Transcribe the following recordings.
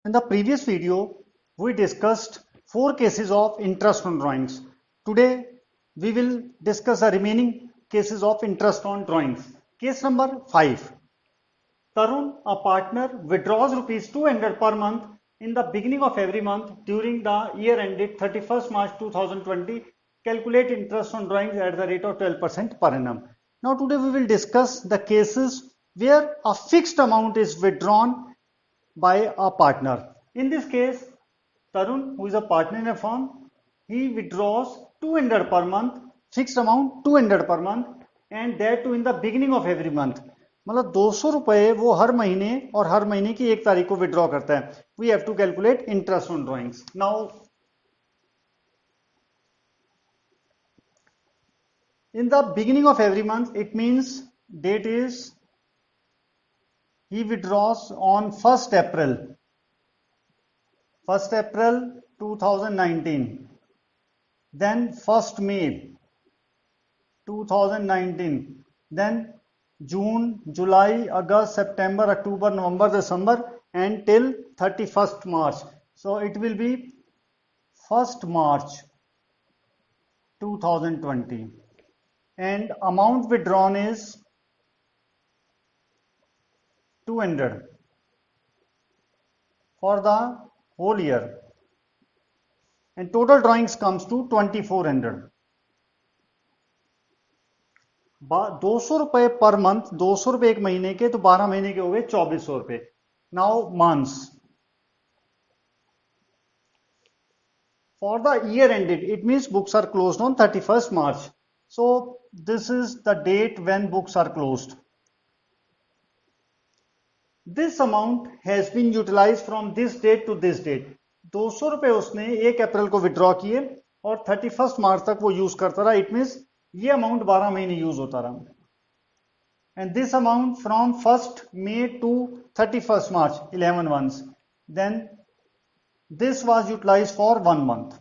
In the previous video, we discussed 4 cases of interest on drawings. Today, we will discuss the remaining cases of interest on drawings. Case number 5. Tarun, a partner, withdraws rupees 200 per month in the beginning of every month during the year ended 31st March 2020. Calculate interest on drawings at the rate of 12% per annum. Now today we will discuss the cases where a fixed amount is withdrawn by a partner. In this case, Tarun, who is a partner in a firm, he withdraws 200 per month, fixed amount 200 per month, and that too in the beginning of every month. मतलब 200 रुपए वो हर महीने और हर महीने की 1 तारीख को withdraw करता है. We have to calculate interest on drawings. Now, in the beginning of every month, it means date is he withdraws on 1st April 2019, then 1st May 2019, then June, July, August, September, October, November, December, and till 31st March. So it will be 1st March 2020, and amount withdrawn is 200 for the whole year, and total drawings comes to 2400. 200 रुपए per month, 200 रुपए एक महीने के, तो 12 महीने के हो गए 2400 रुपए. Now months for the year ended, it means books are closed on 31st March. So this is the date when books are closed. This amount has been utilized from this date to this date. 200 रुपए उसने 1 अप्रैल को withdraw किए और 31st मार्च तक वो use करता रहा. It means ये अमाउंट 12 महीने यूज होता रहा. And this amount from 1st May to 31st March, 11 months. Then this was utilized for 1 month.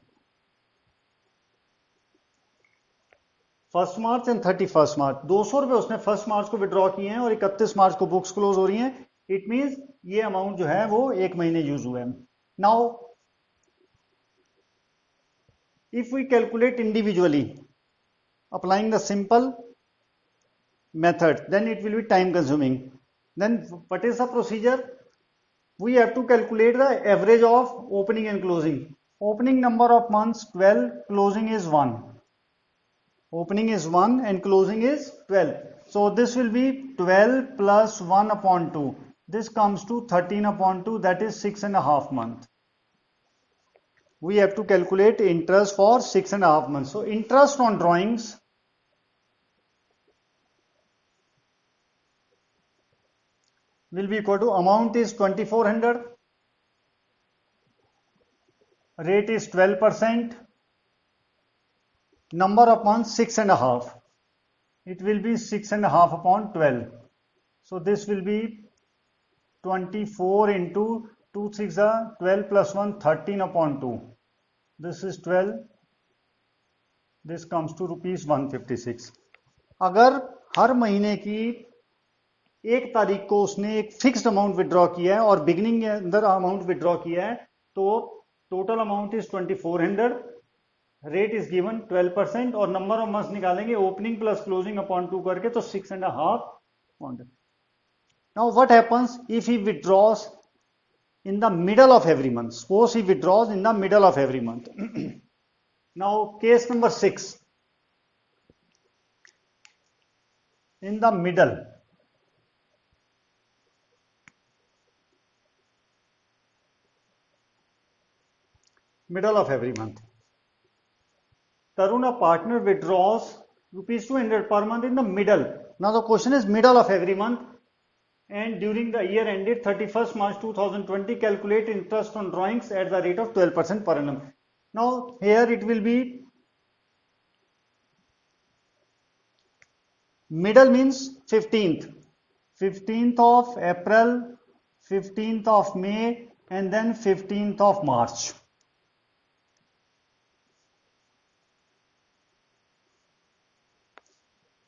1st March and 31st March. 200 रुपए उसने 1st मार्च को विड्रॉ किए हैं और 31 मार्च को बुक्स क्लोज हो रही हैं. इट मीन्स ये अमाउंट जो है वो 1 महीने यूज हुए हैं. Now if we calculate individually, applying the simple method, then it will be time consuming. Then what is the procedure? We have to calculate the average of opening and closing. Opening number of months 12, closing is 1. Opening is 1 and closing is 12. So this will be 12 plus 1 upon 2. This comes to 13 upon 2, that is 6.5 months. We have to calculate interest for 6.5 months. So interest on drawings will be equal to amount is 2400, rate is 12%, number of months 6.5. It will be 6.5 upon 12. So this will be 24 into 2 6 are 12 plus 1 13 upon 2. This is 12. This comes to rupees 156. अगर हर महीने की 1 तारीख को उसने एक fixed amount withdraw किया है और बिगिनिंग के अंदर अमाउंट विड्रॉ किया है, तो total amount is 2400, rate is given 12% और नंबर ऑफ मंथ्स निकालेंगे ओपनिंग प्लस क्लोजिंग अपॉन 2 करके, तो 6.5. Now what happens if he withdraws in the middle of every month? Suppose he withdraws in the middle of every month. Now case number 6. In the middle of every month, Tarun, a partner, withdraws rupees 200 per month in the middle. Now the question is middle of every month, and during the year ended 31st March 2020, calculate interest on drawings at the rate of 12% per annum. Now here it will be, middle means 15th of April, 15th of May, and then 15th of March.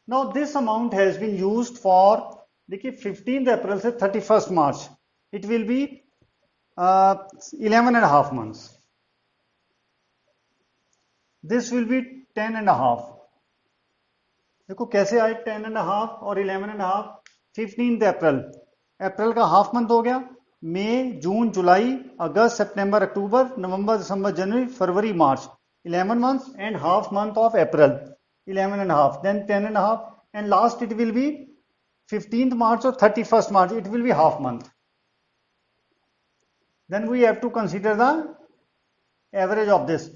Now this amount has been used for, देखिए 15th अप्रैल से 31st March, it will be 11.5 months. This will be 10.5. देखो कैसे आए 10.5 और 11.5. 15 अप्रैल, अप्रैल का half month हो गया. मई, जून, July, August, September, October, November, December, January, February, March. 11 months and half month of April. 11.5. Then 10.5. And last it will be 15th March or 31st March. It will be half month. Then we have to consider the average of this.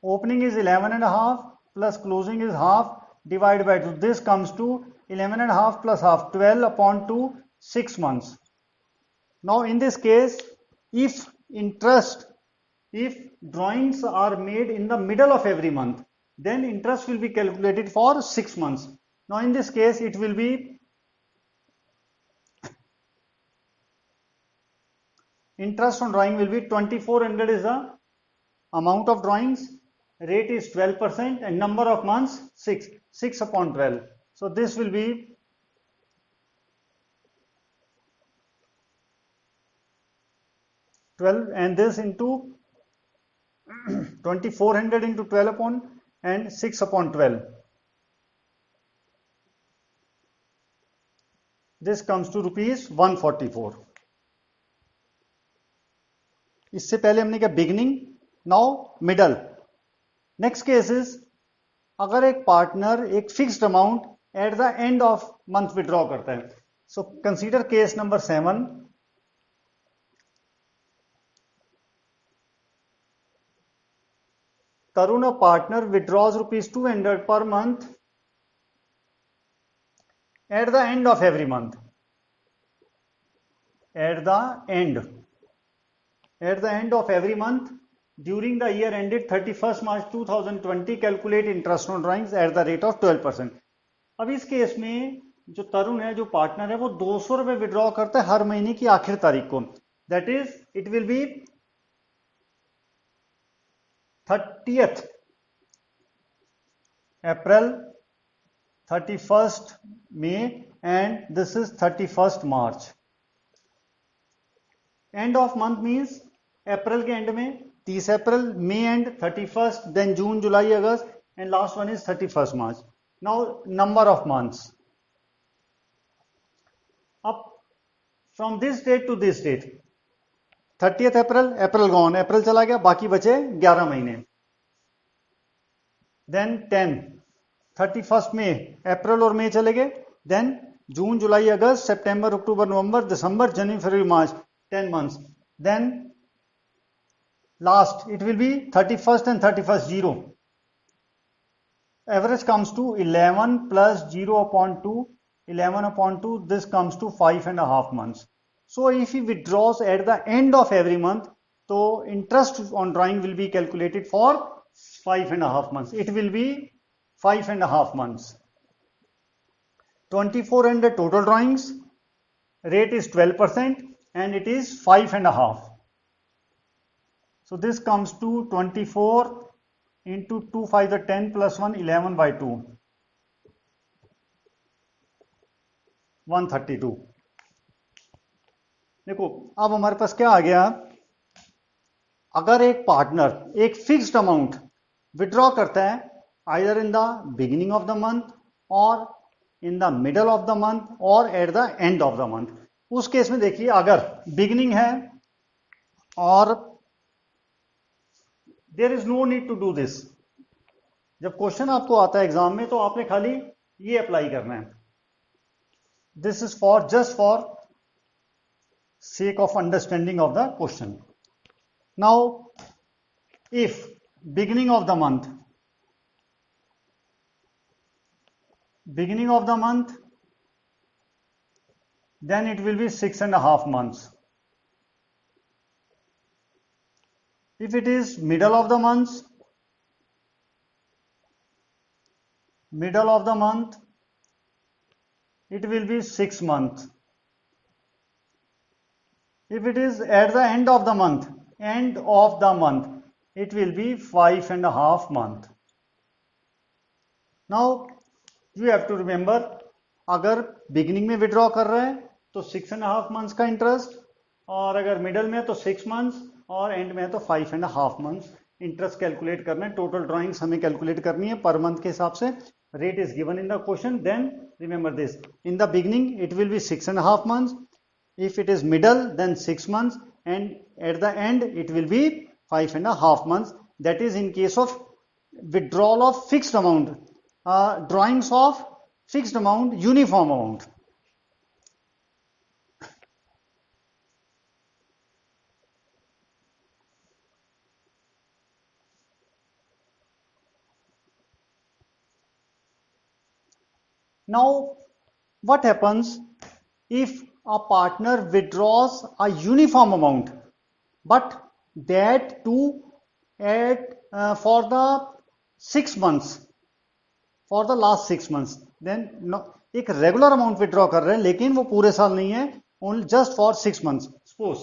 Opening is 11.5 plus closing is half divided by 2. This comes to 11.5 plus half, 12 upon 2, 6 months. Now in this case, if drawings are made in the middle of every month, then interest will be calculated for 6 months. Now in this case, it will be interest on drawing will be 2400 is the amount of drawings, rate is 12% and number of months 6 upon 12. So this will be 12 and this into 2400 into 12 upon and 6 upon 12. This comes to rupees 144. इससे पहले हमने क्या beginning, now middle. Next case is अगर एक partner एक fixed amount at the end of month withdraw करता है. So consider case number 7. Tarun, a partner, withdraws rupees 200 per month at the end of every month. At the end of every month during the year ended 31st March 2020, calculate interest on drawings at the rate of 12%. अब इस case में जो तरुण है, जो partner है, वो 200 रुपए withdraw करता है हर महीने की आखिर तारीख को. That is it will B 30th April, 31st May and this is 31st March. End of month means April के एंड में 30 April, May end 31st, then June, July, August and last one is 31st March. Now number of months. अब from this date to this date 30th April, April gone, April चला गया, बाकी बचे 11 महीने. Then 10, 31st में अप्रैल और मई चले गए. Then June, July, August, September, October, November, December, January, February, March, 10 months. Then last it will be 31st and 31st 0. Average comes to 11 plus 0 upon 2, 11 upon 2. This comes to 5.5 months. So if he withdraws at the end of every month, so interest on drawing will be calculated for 5.5 months. It will be 5.5 months. 2400 total drawings, rate is 12% and it is 5.5. So this comes to 24 into 2 5 the 10 plus 1 11 by 2, 132. देखो अब हमारे पास क्या आ गया. अगर एक partner एक fixed amount withdraw करता है either in the beginning of the month और in the middle of the month और at the end of the month, उस केस में देखिए अगर बिगिनिंग है और there is no need to do this. जब क्वेश्चन आपको आता है एग्जाम में तो आपने खाली ये अप्लाई करना है. This is for just for sake of understanding of the question. Now if beginning of the month then it will be 6.5 months. If it is middle of the month it will be 6 months. If it is at the end of the month it will be 5.5 months. Now you have to remember अगर beginning में withdraw कर रहे हैं तो 6.5 months का interest और अगर middle में है तो 6 मंथ्स और एंड में है तो 5.5 मंथ्स इंटरेस्ट कैलकुलेट करना है। टोटल ड्राइंग्स हमें कैलकुलेट करनी है पर मंथ के हिसाब से। Rate is given in the question. Then remember this, in the beginning it will be 6.5 months, if it is middle then 6 months, and at the end it will be 5.5 months. That is in case of withdrawal of fixed amount, drawings of fixed amount, uniform amount. Now what happens if a partner withdraws a uniform amount but that too at for the 6 months, for the last 6 months, then no, एक regular amount withdraw कर रहे हैं लेकिन वो पूरे साल नहीं है, only just for 6 months. Suppose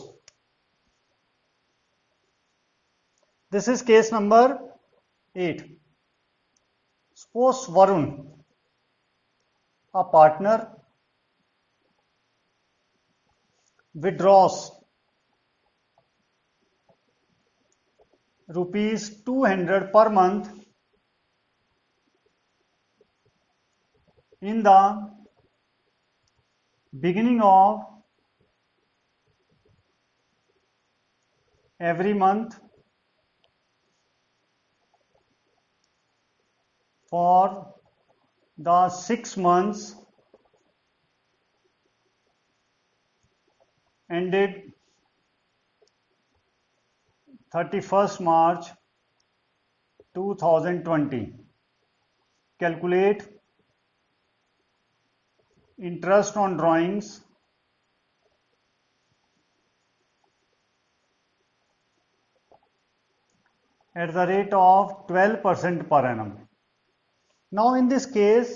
this is case number 8. Suppose Varun, a partner, withdraws rupees 200 per month in the beginning of every month for the 6 months ended 31st March 2020. Calculate interest on drawings at the rate of 12% per annum. Now in this case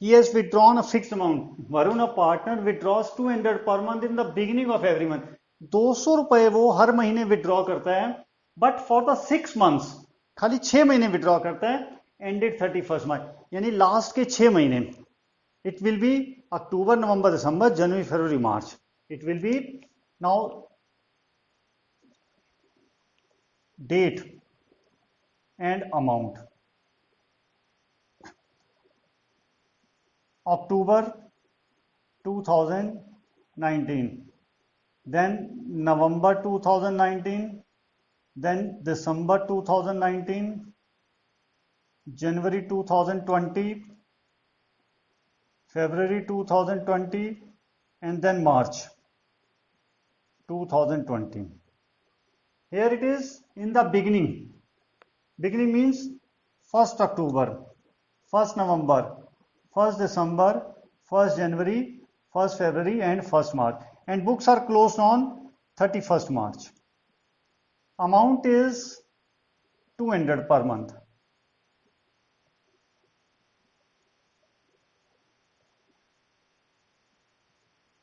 he has withdrawn a fixed amount. Varun, a partner, withdraws 200 per month in the beginning of every month. 200 रुपए वो हर महीने withdraw करता है, but for the 6 months, खाली 6 महीने withdraw करता है, ended 31st मार्च, यानी लास्ट के 6 महीने. It will be October, November, December, January, February, March. It will be now date and amount. October 2019, then November 2019, then December 2019, January 2020, February 2020, and then March 2020. Here it is in the beginning. Beginning means 1st October, 1st November, 1st December, 1st January, 1st February, and 1st March. And books are closed on 31st March. Amount is 200 per month.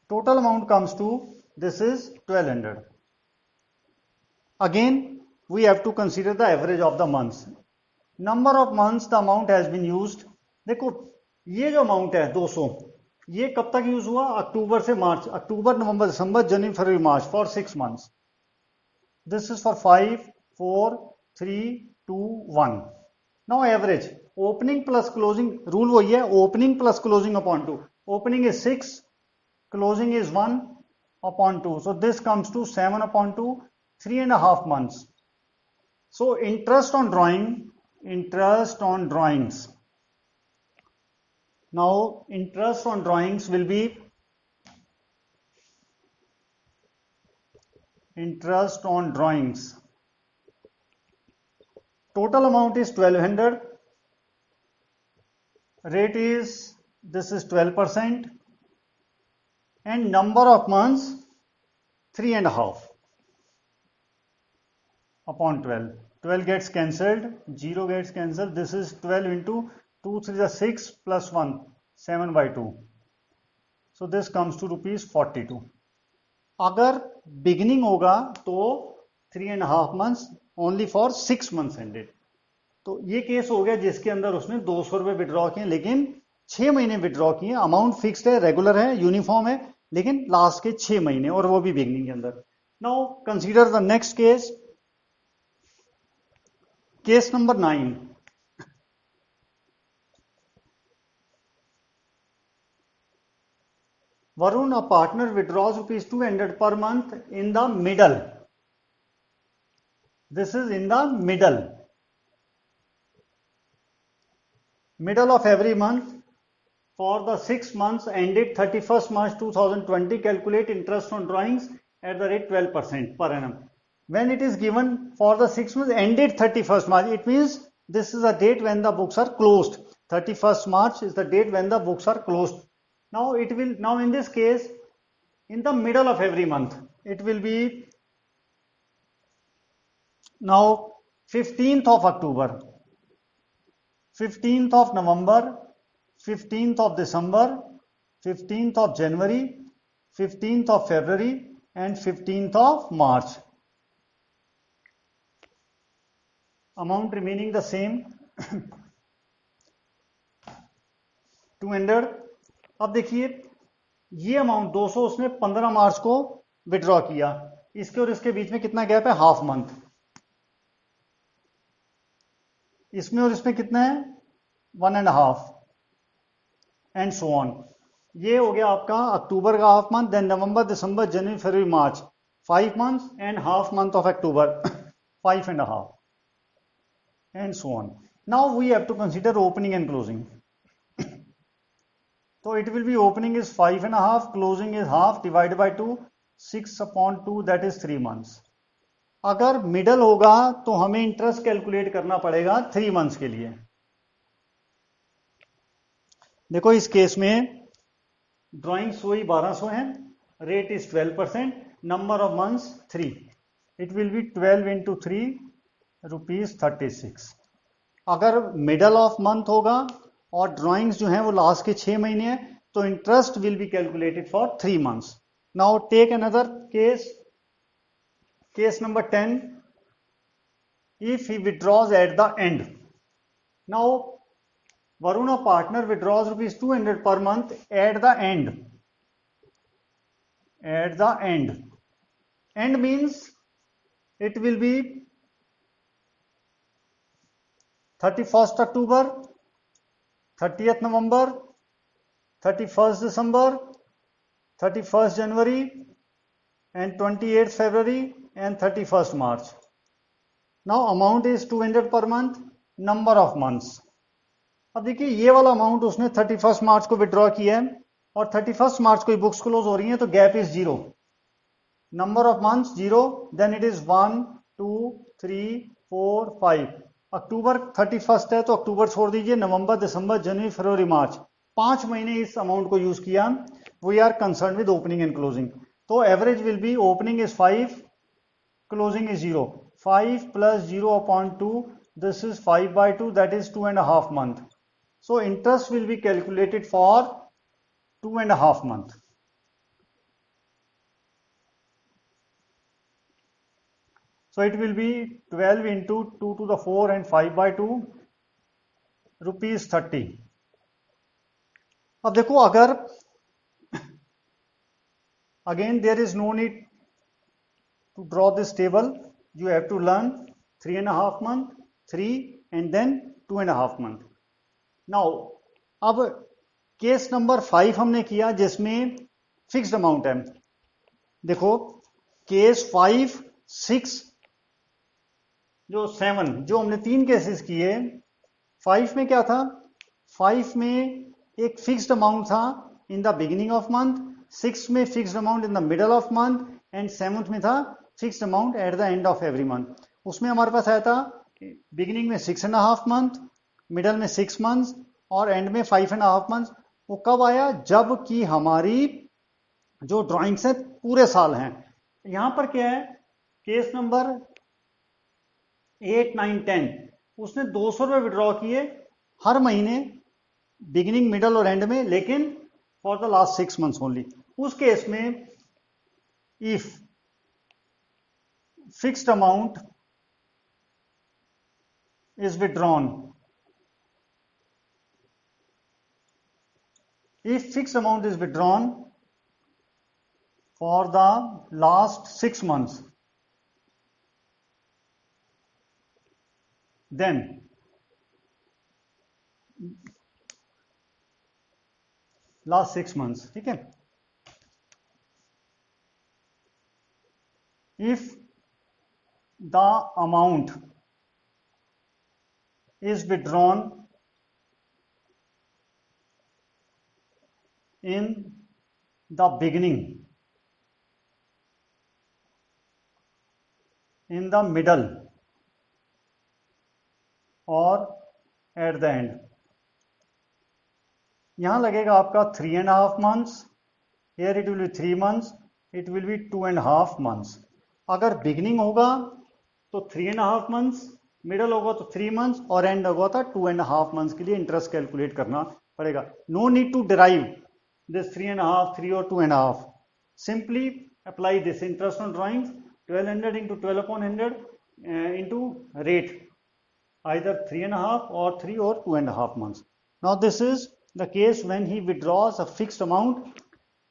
Total amount comes to, this is 1200. Again, we have to consider the average of the months. Number of months the amount has been used. देखो ये जो amount है 200, ये कब तक use हुआ? October से March, October, November, December, January, February, March, for 6 months. This is for 5, 4, 3, 2, 1. Now average, opening plus closing, rule वही है, opening plus closing upon 2. Opening is 6, closing is 1 upon 2, so this comes to 7 upon 2, 3.5 months. So interest on drawings. Now interest on drawings will be interest on drawings. Total amount is 1200. Rate is, this is 12%, and number of months 3.5 upon 12. 12 gets cancelled, 0 gets cancelled. This is 12 into 2 3 is 6 plus 1, 7 by 2. So this comes to rupees 42. अगर beginning होगा तो 3.5 months, only for 6 months ended. तो ये case हो गया जिसके अंदर उसने 200 रुपए विड्रॉ किए लेकिन 6 महीने विड्रॉ किए. अमाउंट फिक्स्ड है, रेगुलर है, यूनिफॉर्म है, लेकिन लास्ट के 6 महीने और वो भी बिगनिंग के अंदर। Now consider the next case, case number 9। Varun, a partner withdraws rupees 200 per month in the middle. This is in the middle of every month for the 6 months ended 31st March 2020. Calculate interest on drawings at the rate 12% per annum. When it is given for the 6 months ended 31st March, it means this is the date when the books are closed. 31st March is the date when the books are closed. Now in this case, in the middle of every month, it will be now 15th of October, 15th of November, 15th of December, 15th of January, 15th of February and 15th of March. Amount remaining the same 200। अब देखिए ये amount 200 उसने 15 मार्च को withdraw किया, इसके और इसके बीच में कितना गैप है, हाफ मंथ। इसमें और इसमें कितना है, 1.5 एंड सो ऑन। ये हो गया आपका अक्टूबर का half month, then November, December, January, February, March, 5 months and half month of October 5.5 and so on. Now we have to consider opening and closing. So it will be opening is 5.5, closing is half, divided by 2, 6/2, that is 3 months. अगर middle होगा तो हमें interest calculate करना पड़ेगा 3 months के लिए। देखो इस केस में ड्राइंग्स वही 1200 है, rate is 12%, number of months 3, it will B 12 into 3 ₹36। अगर मिडल ऑफ मंथ होगा और ड्राइंग्स जो हैं वो लास्ट के 6 महीने हैं तो interest will be calculated for 3 months. Now take another case, case number 10। If he withdraws at the end, now Varun, a partner, withdraws rupees 200 per month at the end. At the end. End means it will be 31st October, 30th November, 31st December, 31st January and 28th February and 31st March. Now amount is 200 per month, number of months. अब देखिए ये वाला amount उसने 31st मार्च को withdraw किया है और 31st मार्च को बुक्स क्लोज हो रही हैं तो gap is 0, number of months 0, then it is 1 2 3 4 5। October 31st है तो अक्टूबर छोड़ दीजिए, नवंबर, दिसंबर, जनवरी, फरवरी, मार्च, 5 महीने इस अमाउंट को यूज किया। We are concern with opening and closing, तो average will be opening is 5, closing is 0, 5 + 0/2, this is 5/2, that is 2.5 month. So interest will be calculated for 2.5 month. So it will be 12 into 2 to the 4 and 5/2, ₹30। अब देखो अगर again there is no need to draw this table, you have to learn 3.5 month, 3 and then 2.5 month. Now अब case number 5 हमने किया जिसमें fixed amount है। देखो case 5, 6 जो 7 जो हमने 3 केसेस किए, 5 में क्या था, 5 में एक फिक्स्ड अमाउंट था इन द बिगिनिंग ऑफ मंथ, 6 में fixed amount in the middle of month and 7th में था fixed amount at the end of every month. उसमें हमारे पास आया था बिगिनिंग में 6.5 मंथ, मिडल में 6 मंथ्स और एंड में 5.5 मंथ्स। वो कब आया, जब कि हमारी जो ड्राइंग्स है पूरे साल हैं। यहां पर क्या है, केस नंबर 8, 9, 10 उसने 200 रुपए विड्रॉ किए हर महीने बिगिनिंग, मिडल और एंड में, लेकिन for the last 6 months only. उस केस में if fixed amount is withdrawn, if fixed amount is withdrawn for the last 6 months. Then last 6 months, ठीक है. If the amount is withdrawn in the beginning, in the middle, or at the end. यहां लगेगा आपका 3.5 months, here it will be 3 months, it will be 2.5 months. अगर beginning होगा तो 3.5 months, middle होगा तो 3 months और एंड होगा तो 2.5 months के लिए इंटरेस्ट कैलकुलेट करना पड़ेगा. No need to derive this 3.5, 3 or 2.5. Simply apply this interest on drawings, 1200 into 12 upon 100 into rate, either 3.5 or 3 or 2.5 months. Now this is the case when he withdraws a fixed amount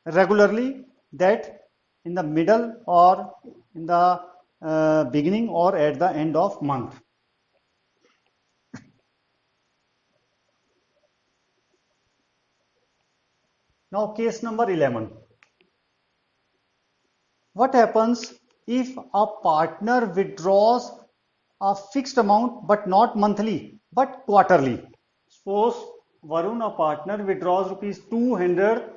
regularly, that in the middle or in the beginning or at the end of month. Now case number 11. What happens if a partner withdraws a fixed amount but not monthly but quarterly? Suppose Varun, a partner, withdraws rupees 200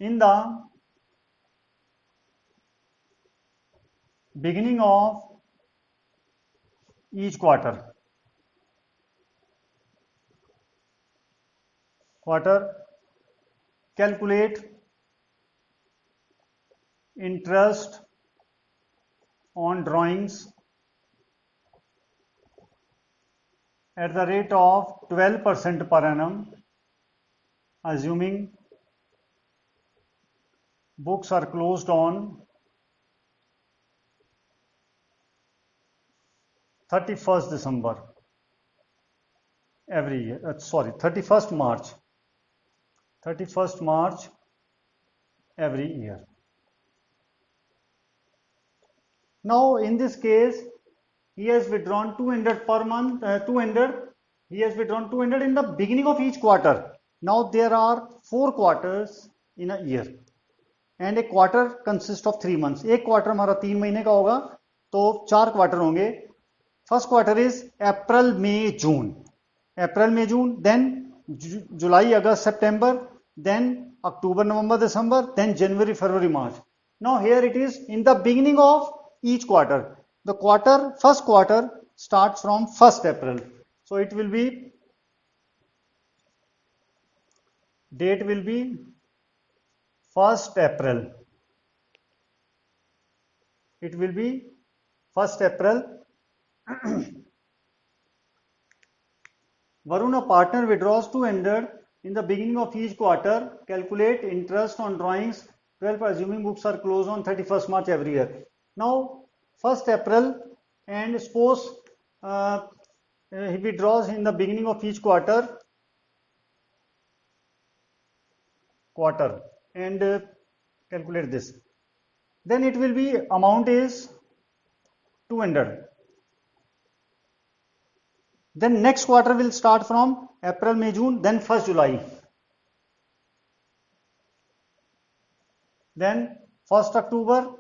in the beginning of each quarter. Calculate interest on drawings at the rate of 12% per annum, assuming books are closed on 31st December every year. 31st March. 31st March every year. Now in this case, he has withdrawn 200 per month, 200. He has withdrawn 200 in the beginning of each quarter. Now there are 4 quarters in a year, and a quarter consists of 3 months. एक quarter हमारा 3 महीने का होगा, तो 4 quarter होंगे. First quarter is April, May, June. April, May, June, then July, August, September, then October, November, December, then January, February, March. Now here it is in the beginning of each quarter. The first quarter starts from 1st April. So it will be, date will be 1st April. It will be 1st April. Varun, a partner, withdraws 200 in the beginning of each quarter. Calculate interest on drawings 12, assuming books are closed on 31st March every year. Now 1st April, and suppose he withdraws in the beginning of each quarter, and calculate this. Then it will be, amount is 200. Then next quarter will start from April, May, June, then 1st July, then 1st October,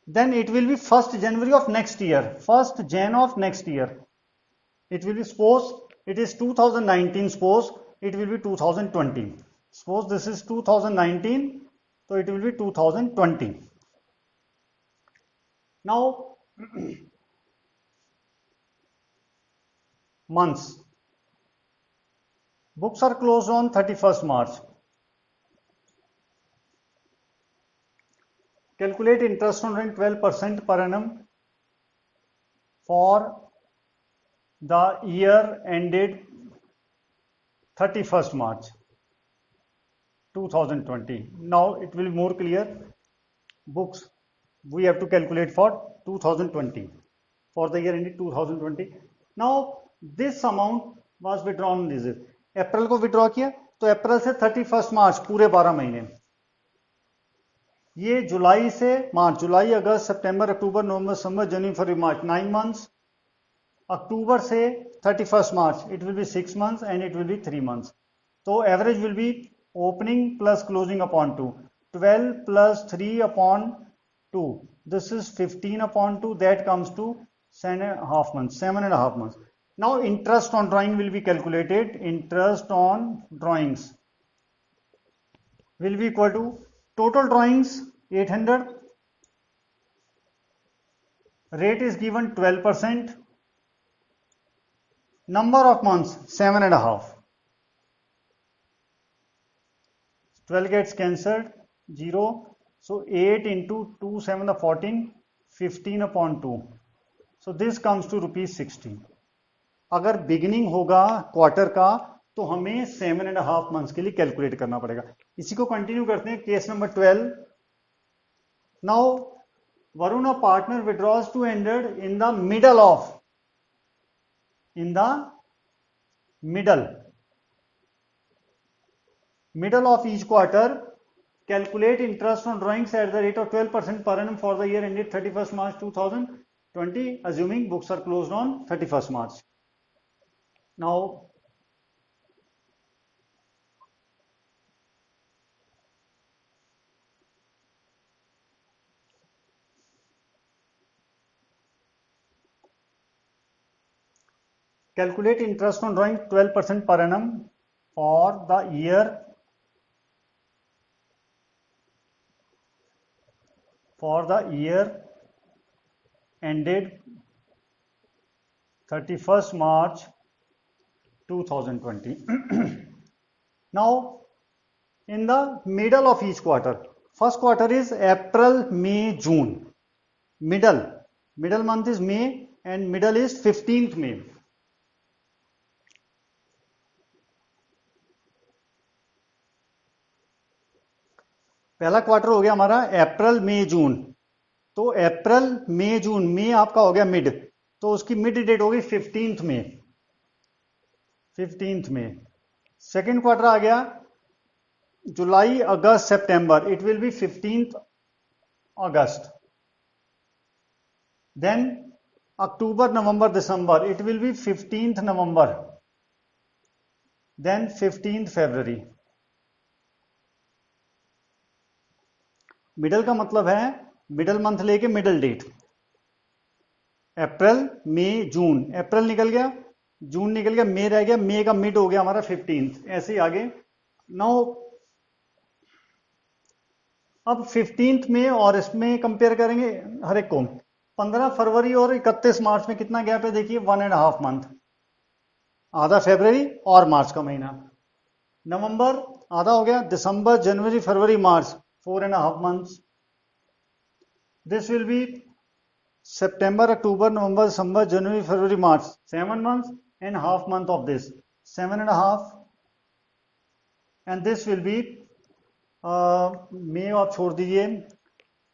then it will be 1st January of next year, 1st Jan of next year. It will be, suppose it is 2019, suppose it will be 2020. Suppose this is 2019, so it will be 2020. Now months. Books are closed on 31st March. Calculate interest on rent 12% per annum for the year ended 31st March 2020. Now it will be more clear. Books we have to calculate for 2020. for the year ended 2020. Now this amount was withdrawn in this. अप्रैल को withdraw किया तो अप्रैल से 31 मार्च पूरे 12 महीने, ये जुलाई से मार्च, जुलाई August सितंबर अक्टूबर November December January February मार्च 9 months, October से 31 March it will be 6 months and it will be 3 months. तो average will be opening plus closing upon 2, 12 plus 3 upon 2, this is 15 upon 2, that comes to 7.5 months, 7.5 months. Now interest on drawing will be calculated. Interest on drawings will be equal to total drawings 800, rate is given 12%, number of months 7.5, 12 gets cancelled, 0. So 8 into 2, 7 the 14, 15 upon 2. So this comes to ₹60. अगर beginning होगा quarter का तो हमें 7.5 months के लिए calculate करना पड़ेगा. इसी को कंटिन्यू करते हैं. Case number 12. Now Varun a partner withdraws to ended in the middle of each quarter. Calculate interest on drawings at the rate of 12% per annum for the year ended 31st March 2020, assuming books are closed on 31st March. Now, calculate interest on drawing 12% per annum for the year ended 31st March 2020. Now in the middle of each quarter, first quarter is April, May, June. Middle month is May and middle is 15th May. पहला quarter हो गया हमारा अप्रैल May जून. तो अप्रैल May जून, मई आपका हो गया mid, तो उसकी मिड डेट होगी 15th मई. सेकेंड क्वार्टर आ गया July August September, it will be 15th August. Then October November December, it will be 15th November. Then 15th February. Middle का मतलब है मिडल मंथ लेके middle date. April May June, April निकल गया, जून निकल गया, मई रह गया, मई का मिड हो गया हमारा 15th. ऐसे ही आगे. नाउ अब 15th में और इसमें कंपेयर करेंगे हर एक को. 15 फरवरी और 31 मार्च में कितना गैप है देखिए, 1.5 मंथ. आधा फरवरी और मार्च का महीना. नवंबर आधा हो गया, दिसंबर January February March 4.5 months. This will be September, October, November, December, January, February, March. 7 months and half month of this. 7.5. And this will be May आप छोड़ दीजिए,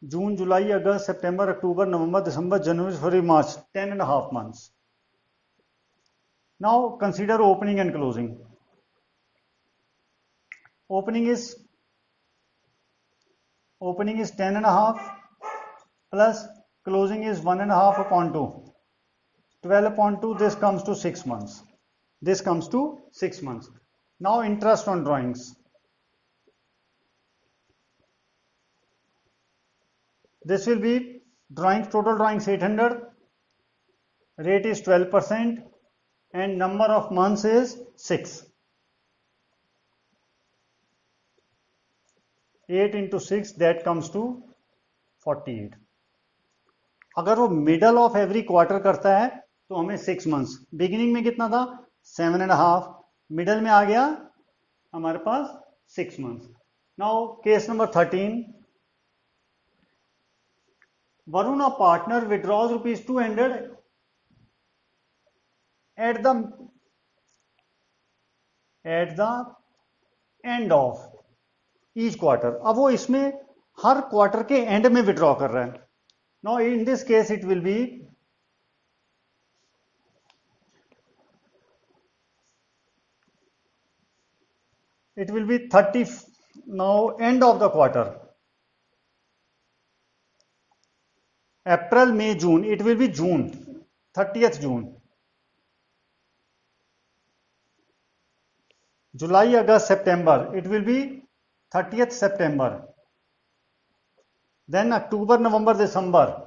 जून, July, August, September, October, November, December, January, February, March. 10.5 months. Now consider opening and closing. Opening is 10.5 plus closing is 1.5 upon 2. 12 upon 2, this comes to 6 months. Now interest on drawings. This will be total drawings 800, rate is 12% and number of months is 6. 8 into 6, that comes to 48. अगर वो middle of every quarter करता है तो हमें 6 months. Beginning में कितना था 7.5, middle में आ गया हमारे पास 6 months. Now case number 13. Varun a partner withdraws ₹200 at the end of each quarter. अब वो इसमें हर क्वार्टर के एंड में विड्रॉ कर रहा है. Now in this case it will B it will be 30, now end of the quarter, April, May, June, it will be June, 30th June. July, August, September, it will be 30th September. Then October, November, December,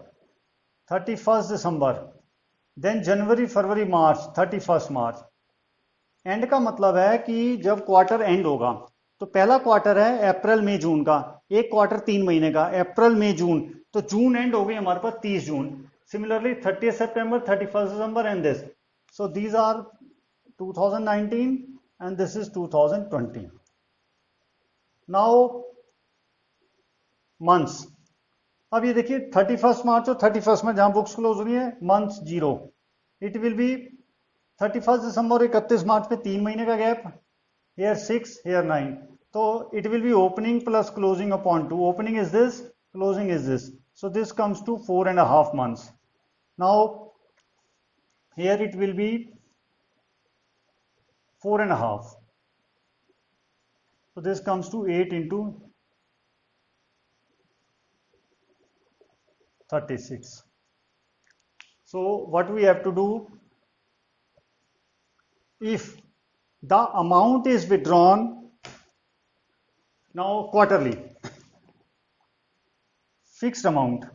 31st December. Then January, February, March, 31st March. And का मतलब है कि जब quarter and होगा तो पहला quarter है अप्रैल May जून का, एक क्वार्टर 3 महीने का, अप्रैल मई जून, तो जून एंड हो गई हमारे पास 30 June. Similarly 30 September, 31 December end this. So these are 2019 and this is 2020. Now months. अब ये देखिए 31 मार्च और 31 में जहां बुक्स क्लोज हुई है मंथ 0, इट विल बी 31 दिसंबर और 31 मार्च में 3 महीने का गैप, here 6, here 9. तो it will be opening plus closing upon 2. Opening is this, closing is this. So this comes to 4.5 months. Now here it will be 4.5. So this comes to 8 into 36. So what we have to do, if the amount is withdrawn now quarterly, fixed amount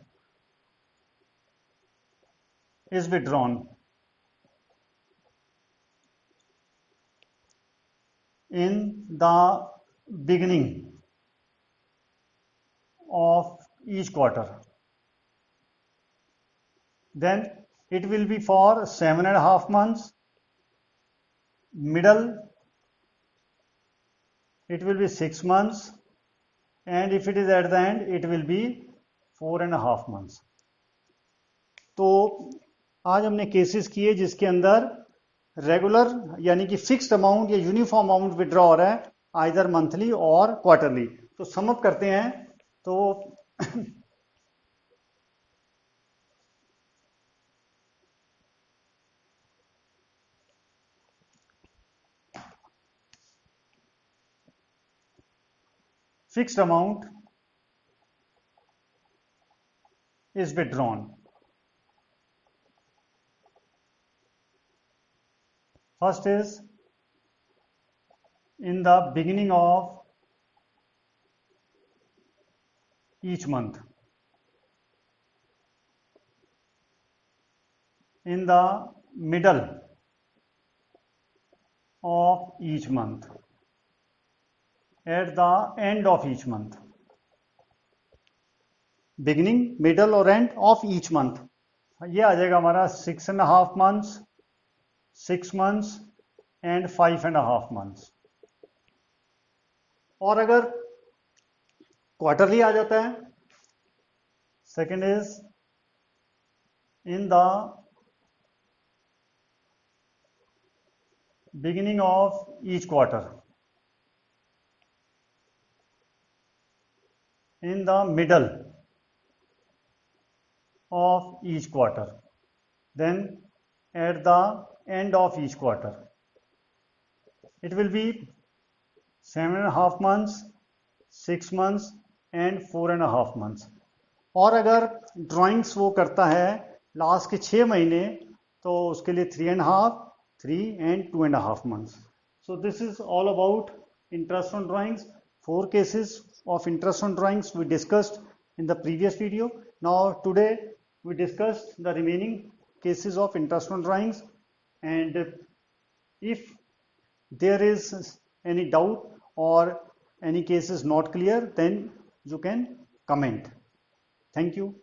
is withdrawn in the beginning of each quarter, then it will be for 7.5 months, middle it will be 6 months, and if it is at the end it will be 4.5 months. तो आज हमने cases किए जिसके अंदर regular यानी कि fixed amount या uniform amount withdraw हो रहा है आइदर मंथली और क्वार्टरली. तो सम अप करते हैं. तो fixed amount is withdrawn. First is in the beginning of each month, in the middle of each month, at the end of each month. Beginning, middle और end of each month. ये आ जाएगा हमारा 6.5 months, 6 months and 5.5 months. और अगर quarterly आ जाता है, second is in the beginning of each quarter, in the middle of each quarter, then at the end of each quarter. It will be 7.5 months, 6 months and 4.5 months. और अगर drawings वो करता है last के 6 महीने तो उसके लिए 3.5, 3 and 2.5 months. So this is all about interest on drawings. 4 cases of interest on drawings we discussed in the previous video. Now today we discussed the remaining cases of interest on drawings, and if there is any doubt or any case is not clear, then you can comment. Thank you.